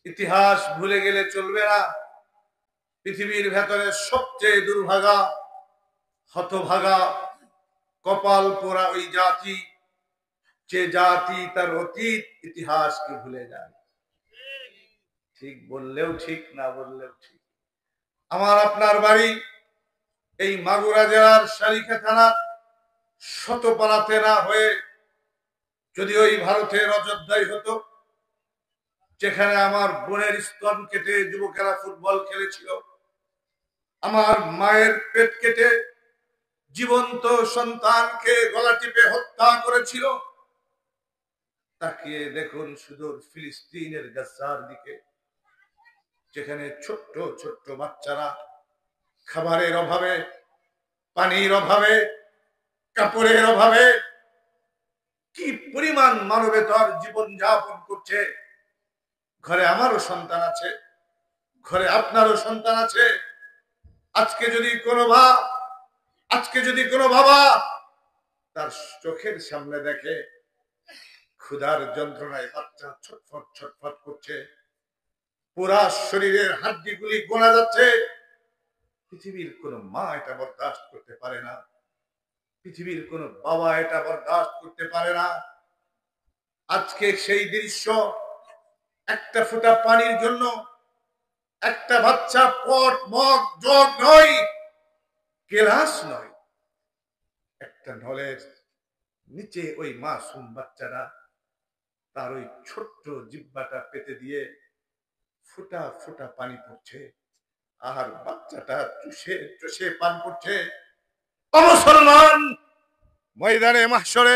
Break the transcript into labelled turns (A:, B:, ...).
A: ইতিহাস ভুলে গেলে চলবে না। পৃথিবীর ভেতরে সবচেয়ে দুর্ভাগা, হতভাগা, কপাল পোড়া ওই জাতি, যে জাতি তার অতীত ইতিহাসকে ভুলে যায়। ঠিক বললেও ঠিক, না বললেও ঠিক। আমার আপনার বাড়ি এই মাগুরা জেলার শালিখা থানার শতপাড়াতে না হয়ে যদি ওই ভারতের অযোধ্যায় হতো, যেখানে আমার বোনের স্তন কেটে যুবকেরা ফুটবল খেলেছিল, আমার মায়ের পেট কেটে জীবন্ত সন্তানকে গলা টিপে হত্যা করেছিল, তাকিয়ে দেখুন সুদূর ফিলিস্তিনের গাজার দিকে, যেখানে ছোট্ট ছোট্ট বাচ্চারা খাবারের অভাবে, পানির অভাবে, কাপড়ের অভাবে কি পরিমাণ মানবেতর জীবন যাপন করছে। ঘরে আমারও সন্তান আছে, ঘরে আপনারও সন্তান আছে। আজকে যদি কোনো বাবা তার চোখের সামনে দেখে ক্ষুধার যন্ত্রণায় বাচ্চা ছটফট ছটফট করছে, পুরা শরীরের হাড্ডিগুলি গোনা যাচ্ছে, পৃথিবীর কোন মা এটা বরদাস্ত করতে পারে না, পৃথিবীর কোন বাবা এটা বরদাস্ত করতে পারে না। আজকে সেই দৃশ্য, একটা ফোঁটা পানির জন্য একটা বাচ্চা পট মগ জগ নয়, গেলাস নয়, একটা নলের নিচে ওই মাসুম বাচ্চারা তার ওই ছোট্ট জিহ্বাটা পেতে দিয়ে ফোঁটা ফোঁটা পানি পড়ছে, আর বাচ্চাটা চুষে চুষে পান করছে। মুসলমান, ময়দানে মাহশরে